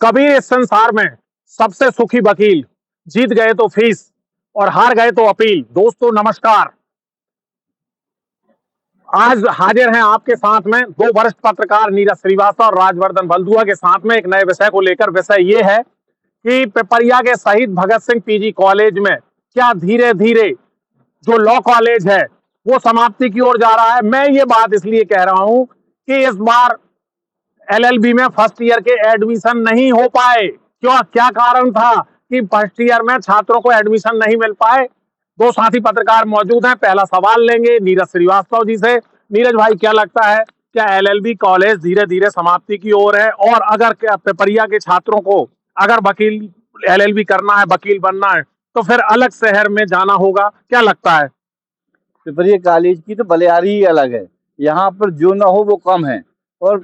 कबीर इस संसार में सबसे सुखी वकील, जीत गए तो फीस और हार गए तो अपील। दोस्तों नमस्कार। आज हाजिर हैं आपके साथ में दो वरिष्ठ पत्रकार नीरज श्रीवास्तव और राजवर्धन बलदुआ के साथ में एक नए विषय को लेकर। विषय ये है कि पिपरिया के शहीद भगत सिंह पीजी कॉलेज में क्या धीरे धीरे जो लॉ कॉलेज है वो समाप्ति की ओर जा रहा है। मैं ये बात इसलिए कह रहा हूं कि इस बार एलएलबी में फर्स्ट ईयर के एडमिशन नहीं हो पाए। क्यों, क्या कारण था कि फर्स्ट ईयर में छात्रों को एडमिशन नहीं मिल पाए? दो साथी पत्रकार मौजूद हैं। पहला सवाल लेंगे नीरज श्रीवास्तव जी से। नीरज भाई, क्या लगता है, क्या एलएलबी कॉलेज धीरे धीरे समाप्ति की ओर है? और अगर पिपरिया के छात्रों को अगर वकील एलएलबी करना है, वकील बनना है, तो फिर अलग शहर में जाना होगा, क्या लगता है? पिपरिया कॉलेज की तो बलियारी ही अलग है, यहाँ पर जो ना हो वो कम है। और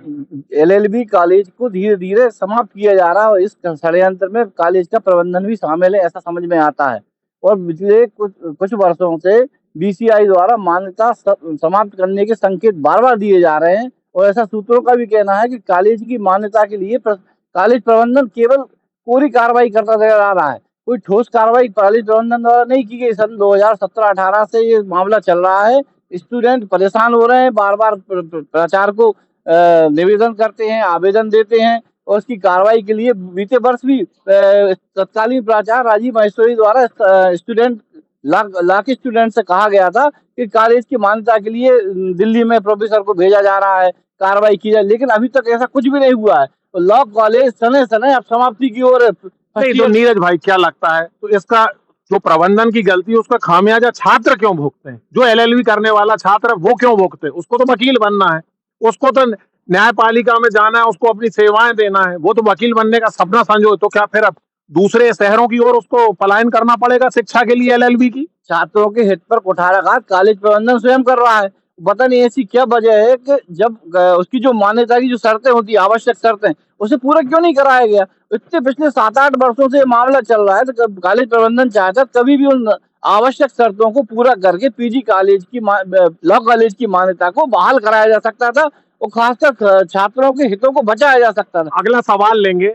एलएलबी कॉलेज को धीरे धीरे समाप्त किया जा रहा है और इस षड्यंत्र में कॉलेज का प्रबंधन भी शामिल है, ऐसा समझ में आता है। और पिछले कुछ वर्षों से बीसीआई द्वारा मान्यता समाप्त करने के संकेत बार बार दिए जा रहे हैं। और ऐसा सूत्रों का भी कहना है कि कॉलेज की मान्यता के लिए कॉलेज प्रबंधन केवल कोरी कार्रवाई करता नजर आ रहा है, कोई ठोस कार्रवाई कॉलेज प्रबंधन द्वारा नहीं की गई। सन 2017-18 से ये मामला चल रहा है। स्टूडेंट परेशान हो रहे हैं, बार बार प्राचार्य को निवेदन करते हैं, आवेदन देते हैं और उसकी कार्रवाई के लिए बीते वर्ष भी तत्कालीन प्राचार्य राजीव महेश्वरी द्वारा स्टूडेंट लाख स्टूडेंट से कहा गया था कि कॉलेज की मान्यता के लिए दिल्ली में प्रोफेसर को भेजा जा रहा है, कार्रवाई की जाए, लेकिन अभी तक ऐसा कुछ भी नहीं हुआ है। तो लॉ कॉलेज सने सने अब समाप्ति की ओर। नहीं तो नीरज भाई, क्या लगता है, तो इसका जो प्रबंधन की गलती है उसका खामियाजा छात्र क्यों भुगतते हैं? जो एलएलबी करने वाला छात्र है वो क्यों भुगते हैं? उसको तो वकील बनना है, उसको तो न्यायपालिका में जाना है, उसको अपनी सेवाएं देना है, वो तो वकील बनने का सपना संजो। तो क्या फिर अब दूसरे शहरों की ओर उसको पलायन करना पड़ेगा शिक्षा के लिए एलएलबी की? छात्रों के हित पर कुठाराघात कॉलेज प्रबंधन स्वयं कर रहा है। पता नहीं ऐसी क्या वजह है कि जब उसकी जो मान्यता की जो शर्तें होती है, आवश्यक शर्तें, उसे पूरा क्यों नहीं कराया गया? इतने पिछले 7-8 वर्षों से मामला चल रहा है, तो कॉलेज प्रबंधन चाहता कभी भी उन आवश्यक शर्तों को पूरा करके पीजी कॉलेज की लॉ कॉलेज की मान्यता को बहाल कराया जा सकता था और खासकर छात्रों के हितों को बचाया जा सकता था। अगला सवाल लेंगे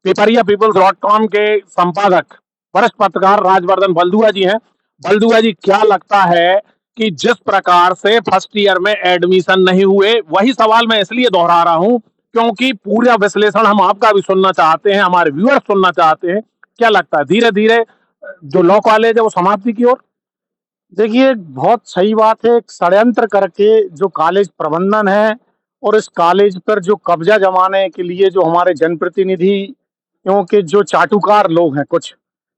पिपरिया पीपल्स.com के संपादक वरिष्ठ पत्रकार राजवर्धन बलदुआ जी हैं। बलदुआ जी, क्या लगता है कि जिस प्रकार से फर्स्ट ईयर में एडमिशन नहीं हुए, वही सवाल मैं इसलिए दोहरा रहा हूं क्योंकि पूरा विश्लेषण हम आपका भी सुनना चाहते हैं, हमारे व्यूअर्स सुनना चाहते हैं। क्या लगता है धीरे धीरे जो लॉ कॉलेज है वो समाप्ति की ओर? देखिए, बहुत सही बात है। एक षड्यंत्र करके जो कॉलेज प्रबंधन है और इस कॉलेज पर जो कब्जा जमाने के लिए जो हमारे जनप्रतिनिधि, क्योंकि जो चाटुकार लोग हैं कुछ,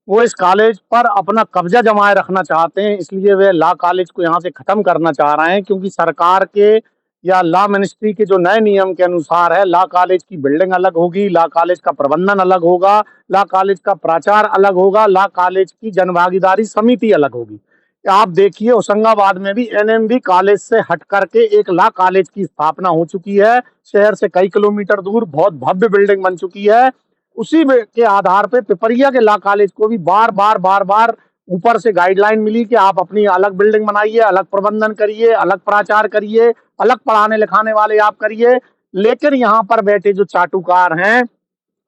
वो इस कॉलेज पर अपना कब्जा जमाए रखना चाहते हैं, इसलिए वे लॉ कॉलेज को यहाँ से खत्म करना चाह रहे हैं। क्योंकि सरकार के या लॉ मिनिस्ट्री के जो नए नियम के अनुसार है, लॉ कॉलेज की बिल्डिंग अलग होगी, लॉ कॉलेज का प्रबंधन अलग होगा, लॉ कॉलेज का प्राचार्य अलग होगा, लॉ कॉलेज की जनभागीदारी समिति अलग होगी। आप देखिए, होशंगाबाद में भी एनएमबी कॉलेज से हट करके एक लॉ कॉलेज की स्थापना हो चुकी है, शहर से कई किलोमीटर दूर बहुत भव्य बिल्डिंग बन चुकी है। उसी के आधार पे पिपरिया के लॉ कॉलेज को भी बार बार ऊपर से गाइडलाइन मिली कि आप अपनी अलग बिल्डिंग बनाइए, अलग प्रबंधन करिए, अलग प्राचार करिए, अलग पढ़ाने लिखाने वाले आप करिए। लेकिन यहाँ पर बैठे जो चाटुकार हैं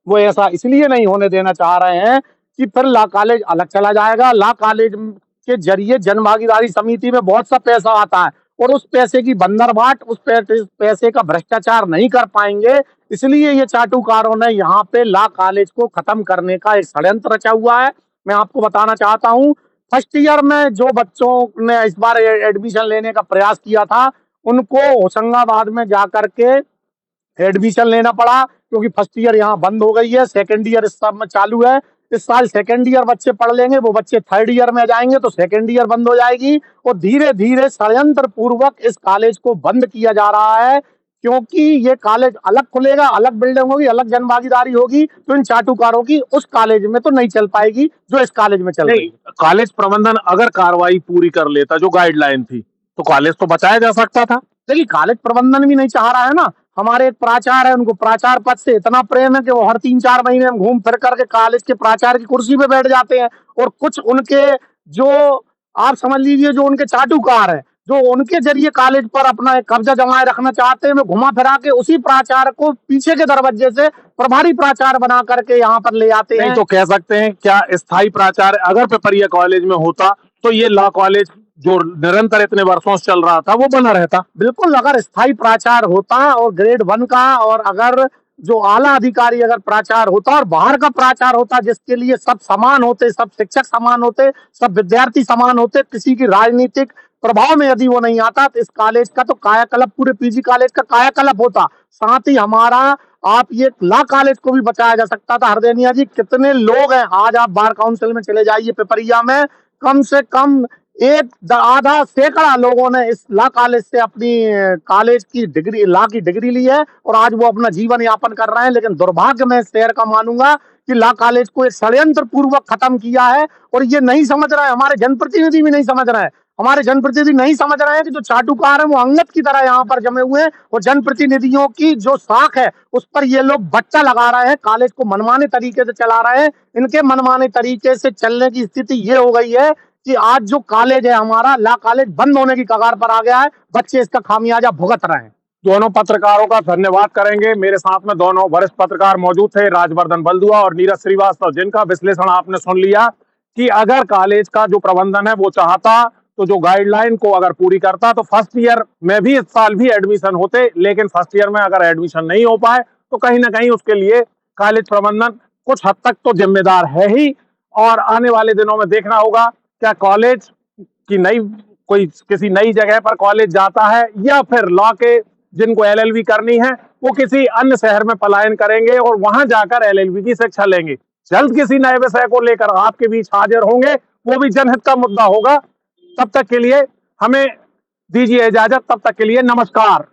वो ऐसा इसलिए नहीं होने देना चाह रहे हैं कि फिर लॉ कॉलेज अलग चला जाएगा। लॉ कॉलेज के जरिए जनभागीदारी समिति में बहुत सा पैसा आता है और उस पैसे की बंदरबाट, उस पैसे का भ्रष्टाचार नहीं कर पाएंगे। इसलिए ये चाटुकारों ने यहाँ पे लॉ कॉलेज को खत्म करने का एक षड्यंत्र रचा हुआ है। मैं आपको बताना चाहता हूँ, फर्स्ट ईयर में जो बच्चों ने इस बार एडमिशन लेने का प्रयास किया था, उनको होशंगाबाद में जाकर के एडमिशन लेना पड़ा, क्योंकि फर्स्ट ईयर यहाँ बंद हो गई है, सेकेंड ईयर इस सब में चालू है। इस साल सेकेंड ईयर बच्चे पढ़ लेंगे, वो बच्चे थर्ड ईयर में जाएंगे तो सेकेंड ईयर बंद हो जाएगी और धीरे धीरे षड्यंत्र पूर्वक इस कॉलेज को बंद किया जा रहा है। क्योंकि ये कॉलेज अलग खुलेगा, अलग बिल्डिंग होगी, अलग जनभागीदारी होगी, तो इन चाटुकारों की उस कॉलेज में तो नहीं चल पाएगी जो इस कॉलेज में चल रही है। कॉलेज प्रबंधन अगर कार्रवाई पूरी कर लेता, जो गाइडलाइन थी, तो कॉलेज तो बचाया जा सकता था। लेकिन कॉलेज प्रबंधन भी नहीं चाह रहा है ना। हमारे एक प्राचार्य है, उनको प्राचार्य पद से इतना प्रेम है कि वो हर 3-4 महीने में घूम फिर करके कॉलेज के प्राचार्य की कुर्सी पे बैठ जाते हैं। और कुछ उनके जो आप समझ लीजिए जो उनके चाटुकार हैं, जो उनके जरिए कॉलेज पर अपना एक कब्जा जमाए रखना चाहते हैं, वे घुमा फिरा के उसी प्राचार्य को पीछे के दरवाजे से प्रभारी प्राचार्य बना करके यहाँ पर ले आते नहीं हैं। तो कह सकते हैं क्या स्थायी प्राचार्य अगर पिपरिया कॉलेज में होता तो ये लॉ कॉलेज जो निरंतर इतने वर्षों से चल रहा था वो बना रहता? बिल्कुल, अगर स्थायी प्राचार्य होता और ग्रेड 1 का, और अगर जो आला अधिकारी अगर प्राचार्य होता और बाहर का प्राचार्य होता जिसके लिए सब समान होते, सब शिक्षक समान होते, सब विद्यार्थी समान होते, किसी की राजनीतिक प्रभाव में यदि वो नहीं आता, तो इस कॉलेज का तो कायाकल्प, पूरे पीजी कॉलेज का कायाकल्प होता। साथ ही हमारा, आप ये लॉ कॉलेज को भी बचाया जा सकता था। हरदेनिया जी, कितने लोग हैं, आज आप बार काउंसिल में चले जाइए पिपरिया में, कम से कम आधा सैकड़ा लोगों ने इस लॉ कॉलेज से अपनी कॉलेज की डिग्री, लॉ की डिग्री ली है और आज वो अपना जीवन यापन कर रहे हैं। लेकिन दुर्भाग्य मैं इस शहर का मानूंगा कि लॉ कॉलेज को एक षड्यंत्र पूर्वक खत्म किया है और ये नहीं समझ रहे हैं, हमारे जनप्रतिनिधि भी नहीं समझ रहे हैं। हमारे जनप्रतिनिधि नहीं समझ रहे हैं कि जो चाटुकार है वो अंगद की तरह यहाँ पर जमे हुए हैं और जनप्रतिनिधियों की जो साख है उस पर ये लोग बच्चा लगा रहे हैं, कॉलेज को मनमाने तरीके से चला रहे हैं। इनके मनमाने तरीके से चलने की स्थिति ये हो गई है कि आज जो कॉलेज है हमारा, लॉ कॉलेज बंद होने की कगार पर आ गया है। बच्चे इसका खामियाजा भुगत रहे हैं। दोनों पत्रकारों का धन्यवाद करेंगे। मेरे साथ में दोनों वरिष्ठ पत्रकार मौजूद थे, राजवर्धन बलदुआ और नीरज श्रीवास्तव, जिनका विश्लेषण आपने सुन लिया कि अगर कॉलेज का जो प्रबंधन है वो चाहता तो जो गाइडलाइन को अगर पूरी करता तो फर्स्ट ईयर में भी इस साल भी एडमिशन होते, लेकिन फर्स्ट ईयर में अगर एडमिशन नहीं हो पाए तो कहीं ना कहीं उसके लिए कॉलेज प्रबंधन कुछ हद तक तो जिम्मेदार है ही। और आने वाले दिनों में देखना होगा क्या कॉलेज की नई, कोई किसी नई जगह पर कॉलेज जाता है या फिर लॉ के जिनको एलएलबी करनी है वो किसी अन्य शहर में पलायन करेंगे और वहां जाकर एलएलबी की शिक्षा लेंगे। जल्द किसी नए विषय को लेकर आपके बीच हाजिर होंगे, वो भी जनहित का मुद्दा होगा। तब तक के लिए हमें दीजिए इजाजत, तब तक के लिए नमस्कार।